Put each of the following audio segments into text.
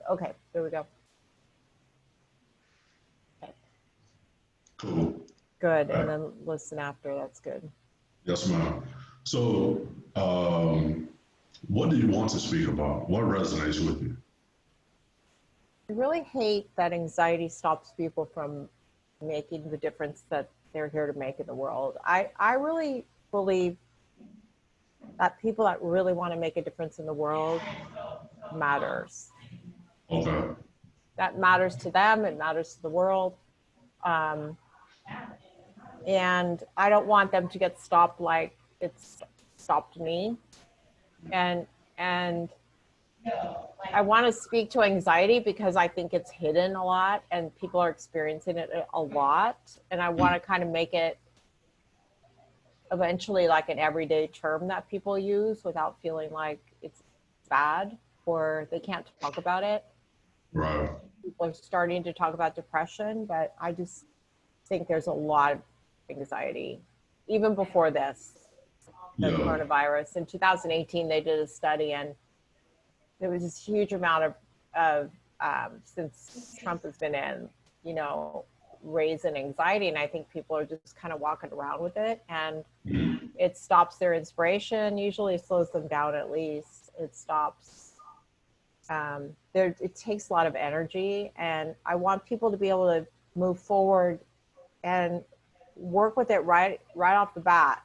Okay, there we go. Okay. Cool. Good, and then listen after, that's good. Yes, ma'am. So, what do you want to speak about? What resonates with you? I really hate that anxiety stops people from making the difference that they're here to make in the world. I really believe that people that really want to make a difference in the world matters. Okay. That matters to them, it matters to the world. And I don't want them to get stopped like it's stopped me. And I want to speak to anxiety because I think it's hidden a lot and people are experiencing it a lot. And I want to kind of make it eventually like an everyday term that people use without feeling like it's bad or they can't talk about it. Right. People are starting to talk about depression, but I just think there's a lot of anxiety, even before this, the coronavirus. In 2018, they did a study and there was this huge amount of since Trump has been in, you know, raise in anxiety. And I think people are just kind of walking around with it and it stops their inspiration. Usually it slows them down at least. It stops. It takes a lot of energy and I want people to be able to move forward and work with it right off the bat.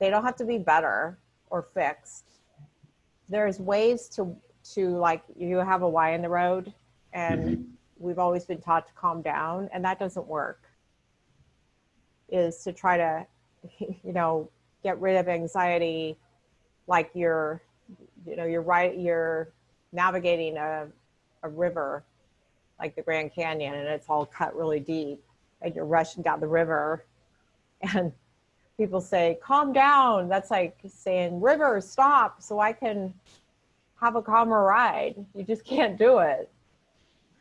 They don't have to be better or fixed. There's ways to like, you have a Y in the road and we've always been taught to calm down and that doesn't work. Is to try to, you know, get rid of anxiety like you're navigating a river like the Grand Canyon and it's all cut really deep and you're rushing down the river and people say, calm down. That's like saying, river, stop so I can have a calmer ride. You just can't do it.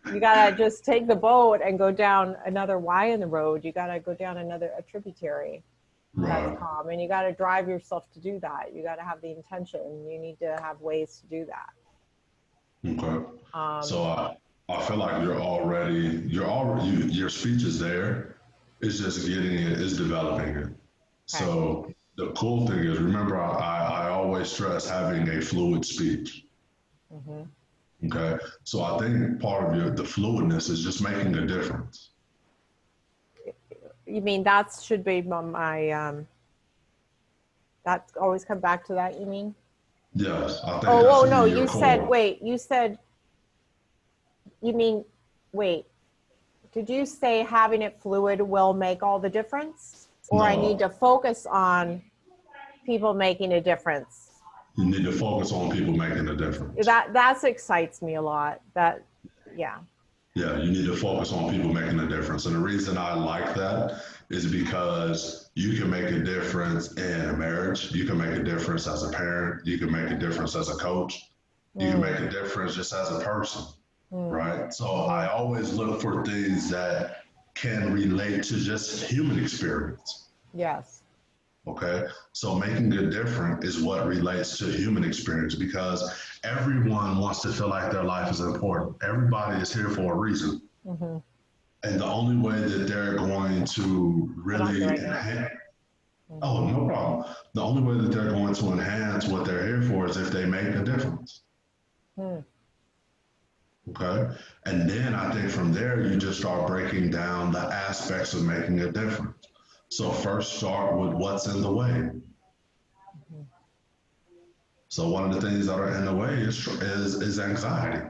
You gotta just take the boat and go down another Y in the road. You gotta go down a tributary that's calm. And you gotta drive yourself to do that. You gotta have the intention. You need to have ways to do that. Okay. So I feel like your speech is there. It's just getting it, it's developing it. Okay. So the cool thing is, remember, I always stress having a fluid speech. Okay. So I think part of the fluidness is just making a difference. You mean that should be my, that always come back to that, you mean? Yes. I think oh no, you said, wait, did you say having it fluid will make all the difference? Or no. I need to focus on people making a difference? You need to focus on people making a difference. That excites me a lot. Yeah, you need to focus on people making a difference. And the reason I like that is because you can make a difference in a marriage. You can make a difference as a parent. You can make a difference as a coach. You can make a difference just as a person, right? So I always look for things that can relate to just human experience. Yes. Okay, so making a difference is what relates to human experience because everyone wants to feel like their life is important. Everybody is here for a reason. And the only way that they're going to really enhance, oh, no problem. The only way that they're going to enhance what they're here for is if they make a difference. Okay, and then I think from there, you just start breaking down the aspects of making a difference. So first start with what's in the way. So one of the things that are in the way is anxiety.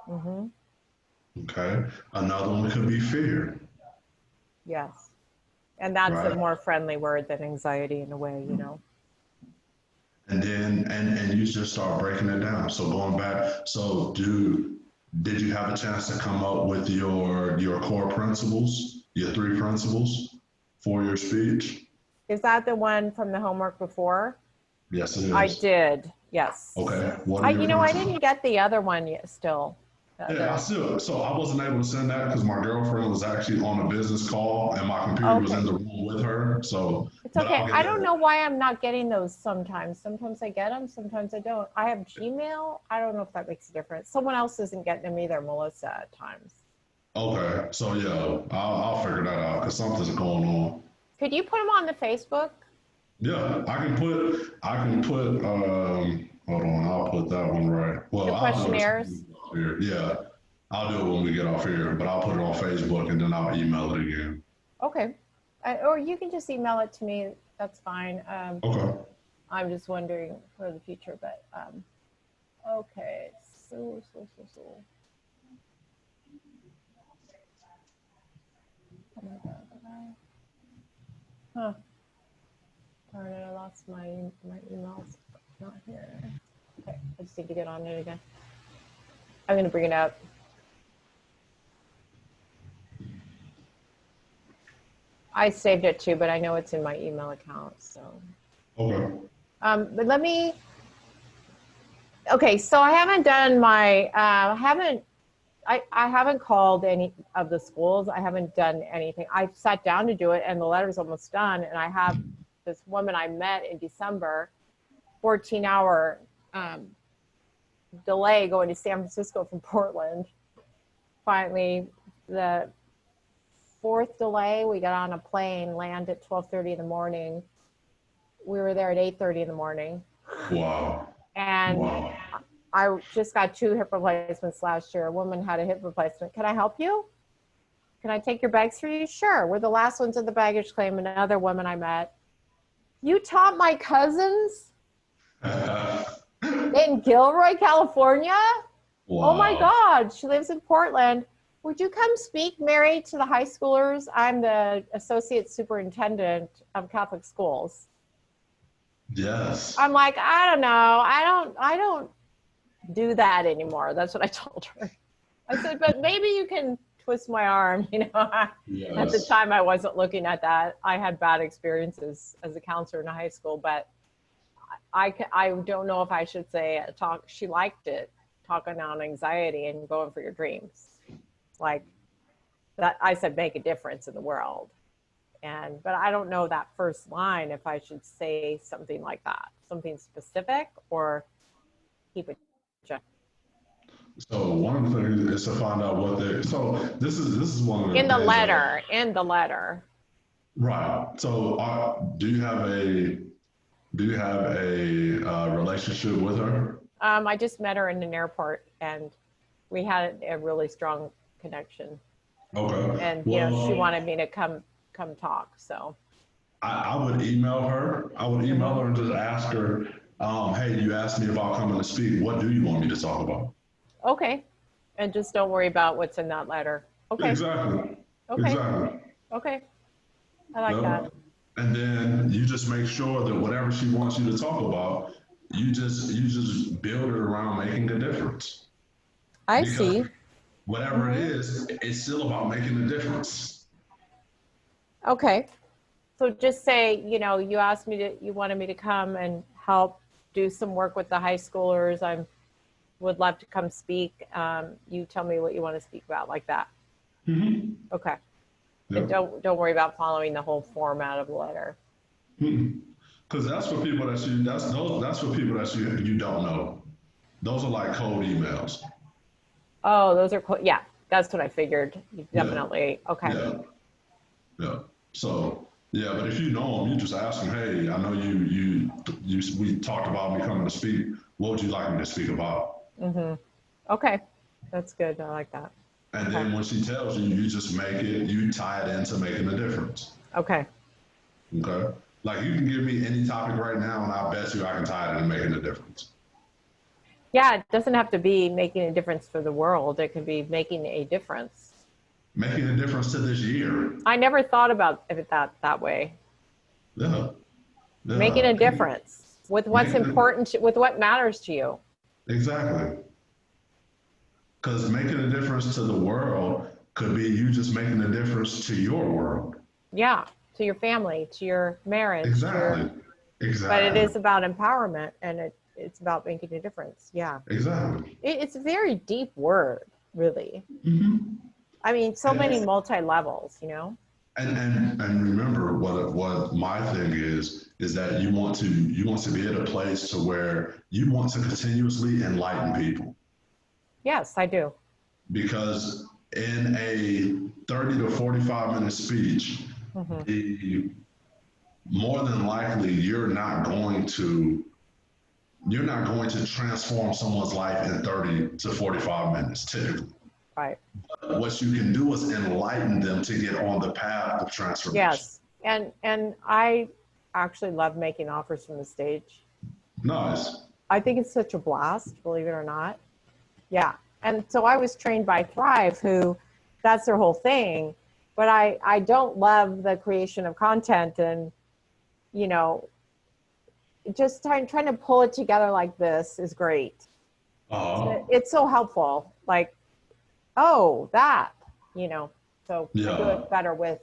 Okay. Another one could be fear. Yes. And that's a more friendly word than anxiety in a way, you know. And then and you just start breaking it down. So going back, so did you have a chance to come up with your core principles? Your 3 principles for your speech? Is that the one from the homework before? Yes, it is. I did. Yes. Okay. I didn't get the other one yet still. Yeah, so I wasn't able to send that because my girlfriend was actually on a business call and my computer was in Okay. the room with her. So, It's but okay. I'll get I don't that. know why I'm not getting those sometimes. Sometimes I get them, sometimes I don't. I have Gmail. I don't know if that makes a difference. Someone else isn't getting them either, Melissa, at times. Okay. So yeah, I'll figure that out because something's going on. Could you put them on the Facebook? Yeah, hold on, I'll put that one right. The Well, I'll do it when we questionnaires? get off here. Yeah, I'll do it when we get off here, but I'll put it on Facebook and then I'll email it again. Okay. Or you can just email it to me. That's fine. Okay. I'm just wondering for the future, but okay. So. Oh my God. Huh. Darn it, I lost my emails. Not here. Okay, I just need to get on it again. I'm gonna bring it up. I saved it too, but I know it's in my email account. So, Okay. but let me. Okay, so I haven't done my. I haven't called any of the schools. I haven't done anything. I sat down to do it, and the letter's almost done. And I have this woman I met in December, 14-hour delay going to San Francisco from Portland. Finally, the fourth delay, we got on a plane, land at 12:30 in the morning. We were there at 8:30 in the morning. Wow. And Wow. I just got 2 hip replacements last year. A woman had a hip replacement. Can I help you? Can I take your bags for you? Sure. We're the last ones in the baggage claim. Another woman I met. You taught my cousins in Gilroy, California? Oh my Wow. God, she lives in Portland. Would you come speak, Mary, to the high schoolers? I'm the associate superintendent of Catholic schools. Yes. I'm like, I don't know. I don't do that anymore. That's what I told her. I said, but maybe you can twist my arm. At the Yes. time I wasn't looking at that. I had bad experiences as a counselor in high school, but I don't know if I should say talk. She liked it, talking on anxiety and going for your dreams. Like that, I said, make a difference in the world. But I don't know that first line if I should say something like that, something specific, or keep it general. So one of the things is to find out what they. So this is one of In the the things that. letter, in the letter. Right. So do you have a relationship with her? I just met her in an airport, and we had a really strong connection. Okay. And she Well, wanted me to come talk. So. I would email her. I would email Mm-hmm. her and just ask her, hey, you asked me if I'll come in to speak. What do you want me to talk about? Okay. And just don't worry about what's in that letter. Okay. Exactly. Okay. Exactly. Okay. I like that. Yep. And then you just make sure that whatever she wants you to talk about, you just build it around making a difference. I Because see. whatever it Mm-hmm. is, it's still about making a difference. Okay. So just say, you asked me you wanted me to come and help do some work with the high schoolers. I would love to come speak. You tell me what you want to speak about, like that. Mm-hmm. Okay. And Yep. don't worry about following the whole format of the letter. Because that's for people that's for people that you don't know. Those are like cold emails. Oh, those are cool. Yeah, that's what I figured. You Yeah. definitely. Okay. Yeah. Yeah. So yeah, but if you know them, you just ask them, hey, I know we talked about me coming to speak. What would you like me to speak about? Mm-hmm. Okay. That's good. I like that. And Okay. then when she tells you, you just you tie it into making a difference. Okay. Okay. Like you can give me any topic right now, and I bet you I can tie it into making a difference. Yeah, it doesn't have to be making a difference for the world. It could be making a difference. Making a difference to this year. I never thought about it that way. Yeah. Making Yeah. a difference with what's Making a, important, with what matters to you. exactly. Because making a difference to the world could be you just making a difference to your world. Yeah, to your family, to your marriage, Exactly. but it Exactly. is about empowerment, and it's about making a difference. Yeah. Exactly. It's a very deep word. really. Mm-hmm. I mean, so many And, multi-levels, you know? and remember what my thing is that you want to be at a place to where you want to continuously enlighten people, Yes, I do. because in a 30 to 45-minute speech, Hmm. the more than likely you're not going to transform someone's life in 30 to 45 minutes typically. Right. What you can do is enlighten them to get on the path of transformation. Yes. And I actually love making offers from the stage. Nice. I think it's such a blast, believe it or not. Yeah. And so I was trained by Thrive, who that's their whole thing. But I don't love the creation of content and, you know, just trying to pull it together like this is great. Uh, It's so helpful. Like, oh, that, you know, so I do yeah. it better with,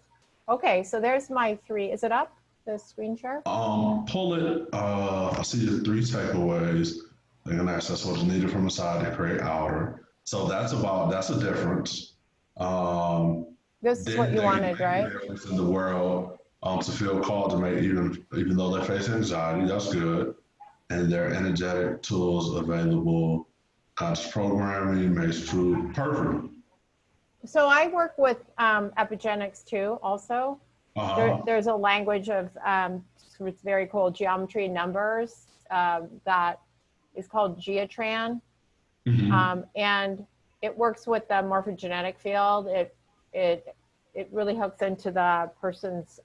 okay, so there's my three. Is it up, the screen share? Pull it. I see the three takeaways. They can access what is needed from inside to create outer. So that's a difference. Um, This is what you they can wanted, make a right? difference in the world. To feel called to make, even though they face anxiety, that's good. And there are energetic tools available. Conscious programming makes true perfect. So I work with Epigenics too, also. Uh-huh. There's a language of, it's very cool, geometry and numbers that is called Geotran. Mm-hmm. And it works with the morphogenetic field. It it really hooks into the person's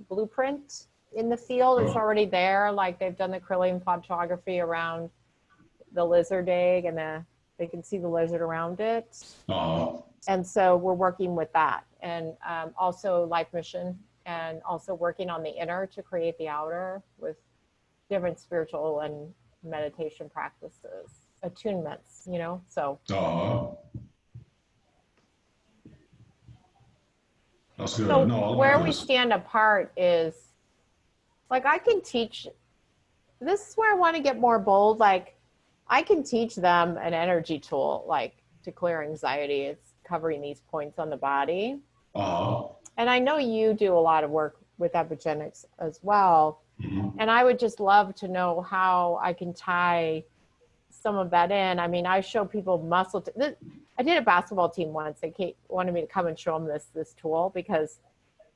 blueprint in the field. It's already there. Like they've done the Kirlian photography around the lizard egg, and they can see the lizard around it. Uh-huh. And so we're working with that, and also Life Mission, and also working on the inner to create the outer with different spiritual and meditation practices, attunements, you know. So Uh-huh. That's good. so No, I where like we this. stand apart is like I can teach, this is where I want to get more bold. Like I can teach them an energy tool, like to clear anxiety. It's covering these points on the body. Uh-huh. And I know you do a lot of work with Epigenics as well. Mm-hmm. And I would just love to know how I can tie some of that in. I mean, I show people muscle. I did a basketball team once. They wanted me to come and show them this tool because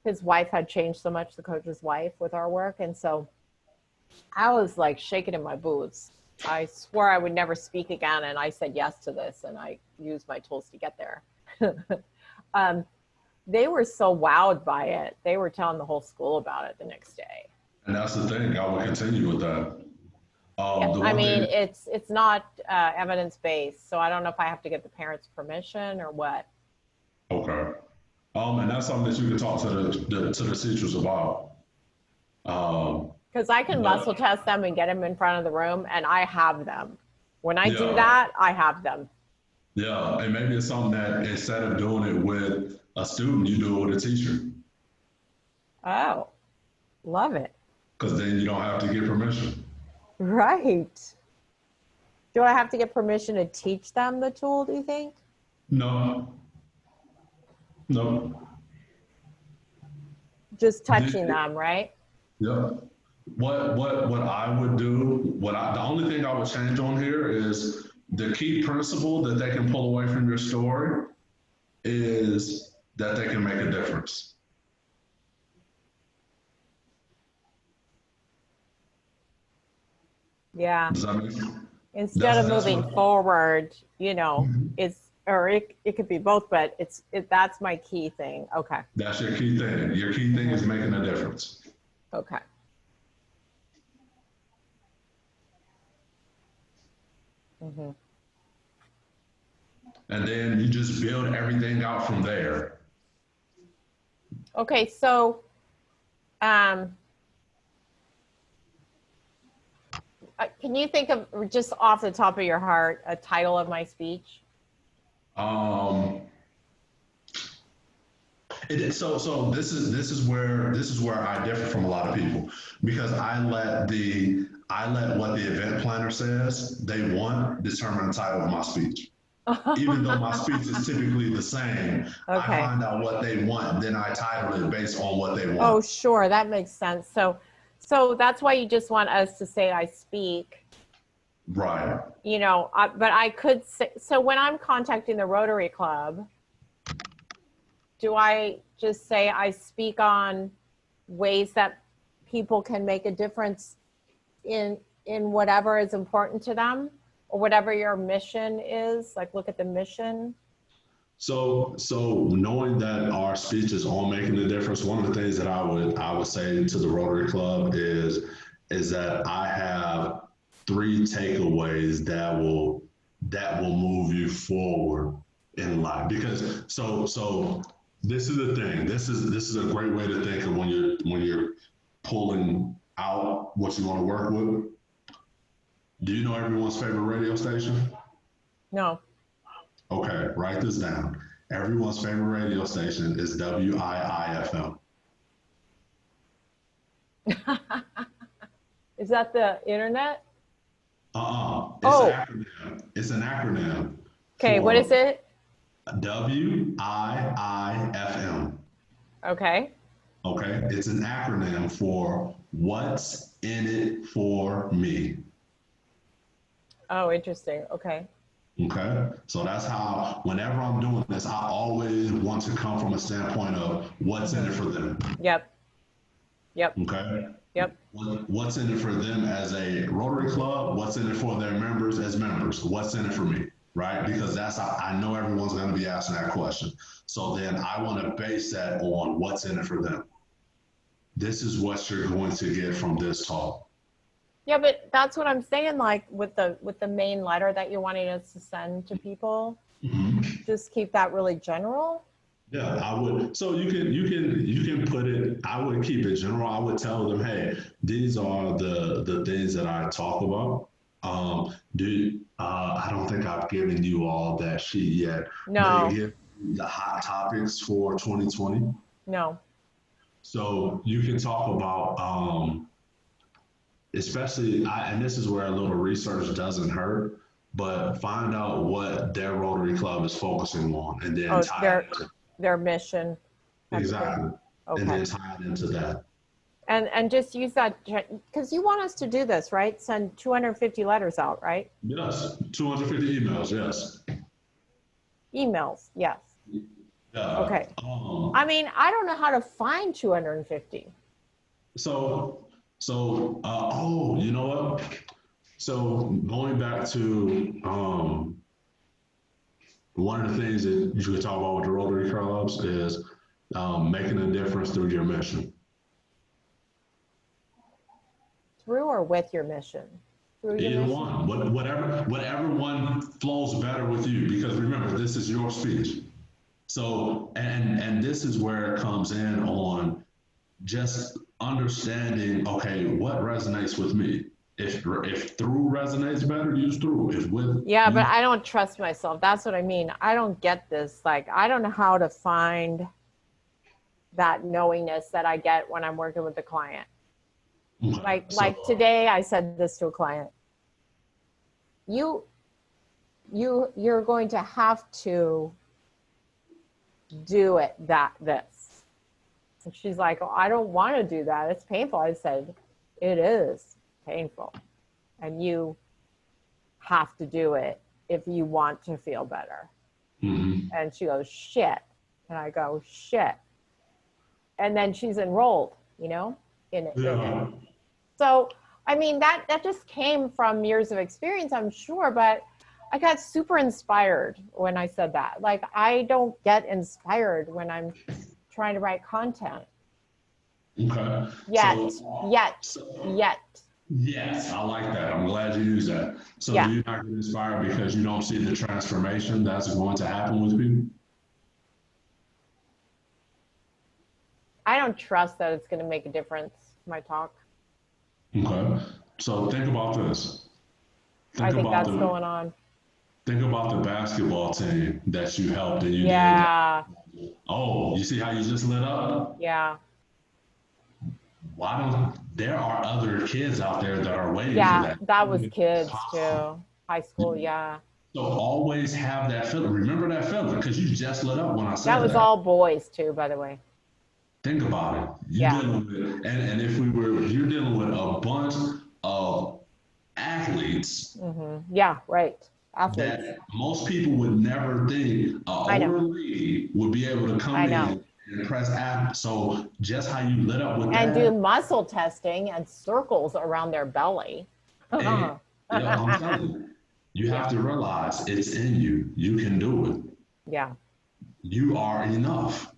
his wife had changed so much, the coach's wife, with our work. And so I was like shaking in my boots. I swore I would never speak again. And I said yes to this. And I used my tools to get there. um, they were so wowed by it. They were telling the whole school about it the next day. And that's the thing. I will continue with that. Yeah, The I one mean, thing, it's not evidence based, so I don't know if I have to get the parents' permission or what. okay. And that's something that you can talk to the teachers about. Um, Because I can muscle but test them and get them in front of the room, and I have them. When I do yeah, that, I have them. yeah, and maybe it's something that instead of doing it with a student, you do it with a teacher, Oh, love it. because then you don't have to get permission. Right. Do I have to get permission to teach them the tool, do you think? No, no. Just touching The- them, right? yeah. What I would do, the only thing I would change on here is the key principle that they can pull away from your story is that they can make a difference. Yeah. Does that make sense? Instead of That's moving what. forward, you know, it could be both, but that's my key thing. Okay. That's your key thing. Your key thing is making a difference. Okay. Mm-hmm. And then you just build everything out from there. Okay, so can you think of, just off the top of your heart, a title of my speech? Um, so this is where I differ from a lot of people, because I let what the event planner says they want determine the title of my speech. Even though my speech is typically the same, I Okay. find out what they want, then I title it based on what they Oh, want. sure. That makes sense. So that's why you just want us to say I speak, Right. but I could say, so when I'm contacting the Rotary Club, do I just say I speak on ways that people can make a difference in whatever is important to them or whatever your mission is? Like look at the mission. So knowing that our speech is all making a difference, one of the things that I would say to the Rotary Club is that I have three takeaways that will move you forward in life. Because so this is the thing. This is a great way to think of when you're pulling out what you want to work with. Do you know everyone's favorite radio station? No. Okay, write this down. Everyone's favorite radio station is WIIFM. Is that the internet? It's an Oh, acronym. It's an acronym okay. What is for it? WIIFM. Okay. Okay, it's an acronym for What's in It for Me. Oh, interesting. Okay. Okay, so that's how, whenever I'm doing this, I always want to come from a standpoint of what's in it for them. Yep. Yep. Okay, Yep. what's in it for them as a Rotary Club? What's in it for their members as members? What's in it for me? Right? Because that's how I know everyone's going to be asking that question. So then I want to base that on what's in it for them. This is what you're going to get from this talk. Yeah, but that's what I'm saying. Like with the main letter that you're wanting us to send to people, just keep that really general. Yeah, I would. So you can put it. I would keep it general. I would tell them, hey, these are the things that I talk about. I don't think I've given you all that sheet yet, but it No. gives the hot topics for 2020. No. So you can talk about, especially, and this is where a little research doesn't hurt, but find out what their Rotary Club is focusing on, and then Oh, tie it their mission. exactly, and Okay. then tie it into that. And just use that because you want us to do this, right? Send 250 letters out, right? Yes, 250 emails. Yes. Emails, yes. Yeah. Okay. I mean, I don't know how to find 250. Oh, you know what? So going back to one of the things that you could talk about with the Rotary Clubs is making a difference through your mission. Through or with your mission? Through your Either mission? one, whatever one flows better with you. Because remember, this is your speech. So, and this is where it comes in on just understanding. Okay, what resonates with me? If through resonates better, use through. If with Yeah, but use, I don't trust myself. That's what I mean. I don't get this. Like, I don't know how to find that knowingness that I get when I'm working with the client. Like today I said this to a client. You're going to have to do this. And she's like, oh, I don't want to do that. It's painful. I said, it is painful. And you have to do it if you want to feel better. And she goes, shit. And I go, shit. And then she's enrolled, in it. So, I mean, that just came from years of experience, I'm sure, but I got super inspired when I said that. Like, I don't get inspired when I'm trying to write content. Okay. Yet. Yes, I like that. I'm glad you use that. So Yeah. do you not get inspired because you don't see the transformation that's going to happen with people? I don't trust that it's going to make a difference, my talk. Okay. So think about this. I think that's going on. Think about the basketball team that you helped and you Yeah. did. Oh, you see how you just lit up? Yeah. There are other kids out there that are waiting for Yeah, that. that was kids too. High school, yeah. So always have that feeling. Remember that feeling because you just lit up when I That said was that. all boys too, by the way. Think about it. You Yeah. dealing with, and if we were, you're dealing with a bunch of athletes Yeah, right. Athletes. that most people would never think an I know. older lady would be able to I come know. in and impress athletes. So just how you lit up with And do that, muscle testing and circles around their belly. and yeah, I'm telling you, you Yeah. have to realize it's in you. You can do it. Yeah. You are enough.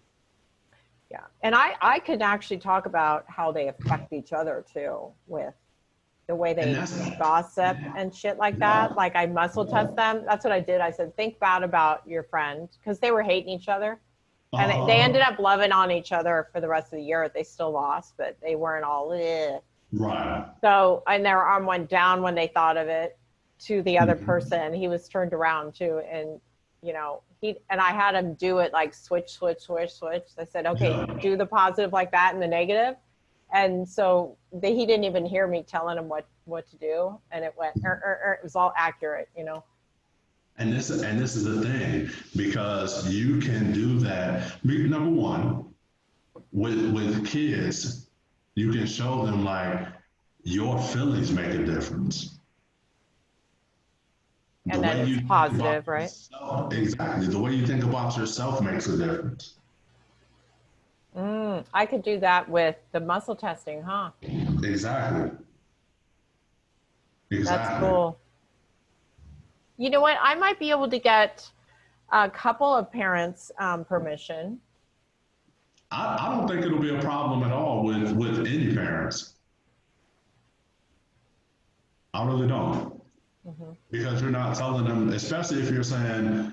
Yeah. And I could actually talk about how they affect each other too, with the way And they that's, gossip and shit like that. yeah. Like I muscle test them. That's what I did. I said, think bad about your friend because they were hating each other. And they ended Uh, up loving on each other for the rest of the year. They still lost, but they weren't all. Ugh. right. So, and their arm went down when they thought of it to the other Mhm. person. He was turned around too. And, and I had him do it like switch, switch, switch, switch. I said, okay, Yeah. do the positive like that and the negative. And so he didn't even hear me telling him what to do. And it went, it was all accurate. And this is the thing because you can do that. Number one, with kids, you can show them like your feelings make a difference. The And that way it's you think about positive, right? yourself, exactly. The way you think about yourself makes a difference. I could do that with the muscle testing, huh? Exactly. That's Exactly. cool. You know what? I might be able to get a couple of parents' permission. I don't think it'll be a problem at all with any parents. I really don't. Because you're not telling them, especially if you're saying,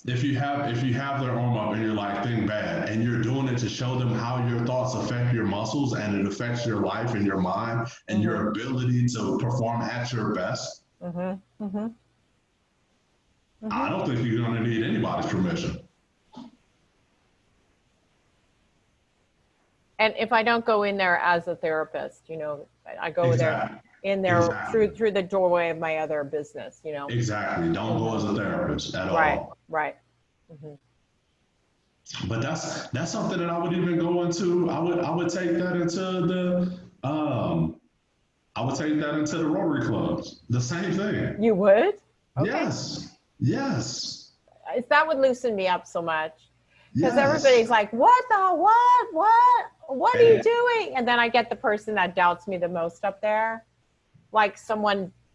if you have their arm up and you're like think bad and you're doing it to show them how your thoughts affect your muscles and it affects your life and your mind and Mm-hmm. your ability to perform at your best, Mm-hmm. Mm-hmm. I Mm-hmm. don't think you're going to need anybody's permission. And if I don't go in there as a therapist, I go there Exactly. in there Exactly. through the doorway of my other business. Exactly. Don't go Mm-hmm. as a therapist at Right. all. Right. Mm-hmm. But that's something that I would even go into. I would take that into the I would take that into the Rotary clubs. The same thing. You would? Okay. Yes. Yes. That would loosen me up so much. Because Yes. everybody's like, what the what are you And, doing? And then I get the person that doubts me the most up there. Like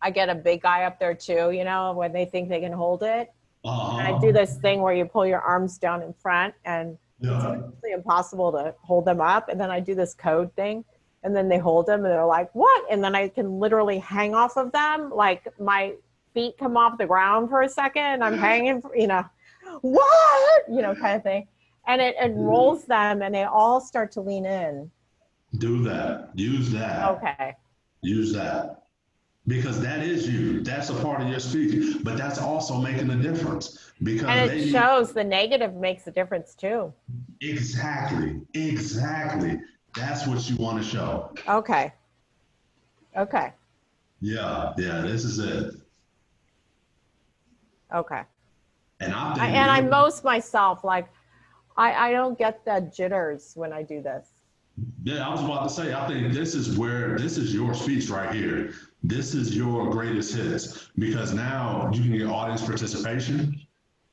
I get a big guy up there too, when they think they can hold it. And I do uh-huh. this thing where you pull your arms down in front and it's Yeah. really impossible to hold them up. And then I do this code thing and then they hold them and they're like, what? And then I can literally hang off of them. Like my feet come off the ground for a second and I'm hanging, what? Kind of thing. And it rolls them and they all start to lean in. Do that. Use that. Okay. Use that. Because that is you. That's a part of your speech. But that's also making a difference. And Because it they need shows the negative makes a difference too. exactly. Exactly. That's what you want to show. Okay. Okay. Yeah. Yeah. This is it. Okay. And I think And I you're most myself, like I don't get the jitters when I do this. yeah, I was about to say, I think this is your speech right here. This is your greatest hits because now you can get audience participation.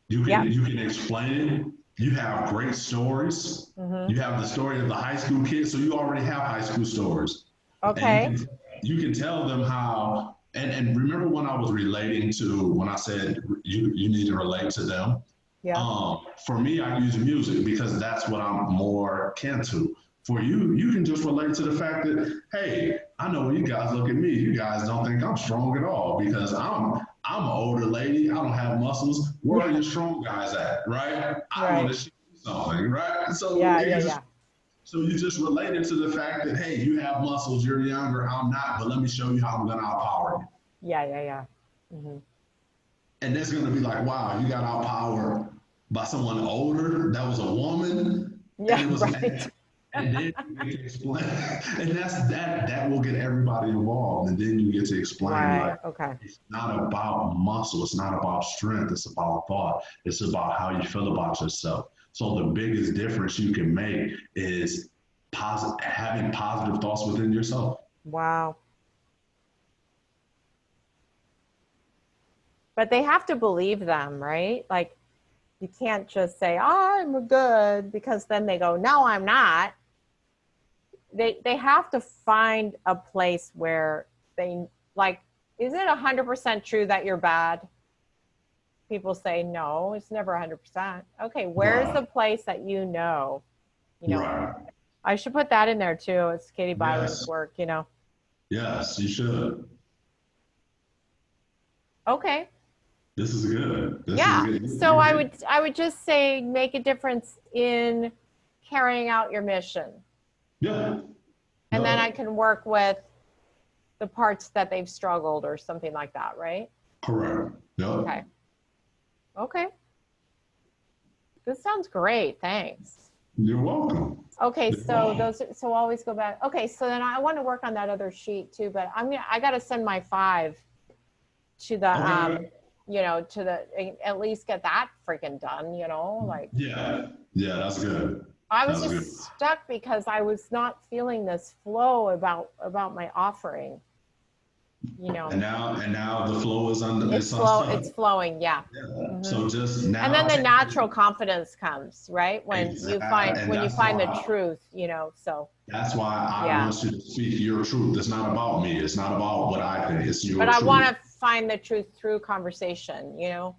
You Yeah. can you can explain it. You have great stories. Mm-hmm. You have the story of the high school kid, so you already have high school stories, and Okay. you can tell them how. And remember when I was relating to when I said you need to relate to them. Yeah. For me, I use music because that's what I'm more kin to. For you, you can just relate to the fact that, hey, I know when you guys look at me, you guys don't think I'm strong at all because I'm an older lady. I don't have muscles. Where are Yeah. your strong guys at, right? I want Right. to show you something, right? So Yeah. you Yeah. just Yeah. so you just related to the fact that, hey, you have muscles, you're younger, I'm not, but let me show you how I'm gonna outpower you. Yeah. Yeah. Yeah. Mm-hmm. And that's gonna be like, wow, you got outpowered by someone older that was a woman, and Yeah. it was Right. And then you get to explain, and that will get everybody involved. And then you get to explain Right. like Okay. it's not about muscle, it's not about strength, it's about thought, it's about how you feel about yourself. So the biggest difference you can make is having positive thoughts within yourself. Wow. But they have to believe them, right? Like you can't just say, I'm good, because then they go, no, I'm not. They have to find a place where they like, is it 100% true that you're bad? People say, no, it's never 100%. Okay, where's the Right. place that you know, Right. I should put that in there too. It's Katie Byron's Yes. work, you know. Yes, you should. Okay. This is good. This is Yeah. good. So I would just say make a difference in carrying out your mission. Yeah. And then Yeah. I can work with the parts that they've struggled or something like that, right? Correct. Yeah. Okay. Okay. This sounds great. Thanks. You're welcome. Okay, You're so welcome. so always go back. Okay, so then I want to work on that other sheet too, but I got to send my 5 to the Okay. to the at least get that freaking done, like Yeah. Yeah, that's good. I was That's good. just stuck because I was not feeling this flow about my offering, And now the flow is on It's it's it's unstuck. flowing, yeah. Yeah. hmm So just And then now the take natural confidence comes, right? and When you find the truth, so that's why I yeah. want you to speak your truth. It's not about me. It's not about what I think. It's But your I want truth. to find the truth through conversation, Yeah.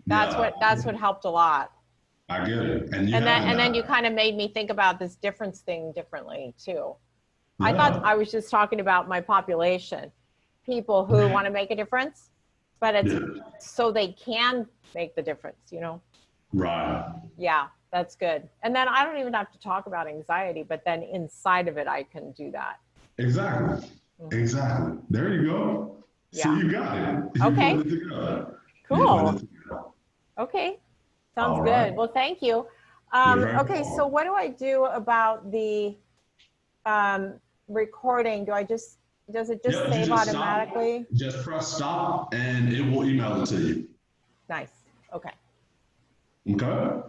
That's what helped a lot. I get it. And you And having then you that. kind of made me think about this difference thing differently too. I thought Yeah. I was just talking about my population, people who want to make a difference, but it's Yeah. so they can make the difference. Right. Yeah, that's good. And then I don't even have to talk about anxiety, but then inside of it, I can do that. Exactly. Mhm. Exactly. There you go. See, Yeah. you got it. You Okay. put it together. You put it Cool. together. Okay. Sounds All right. good. Well, thank you. You're very Okay. So welcome. what do I do about the um, recording? Does it just Yep, you save just stop, automatically? just press stop, and it will email it to you. Nice. Okay. Okay?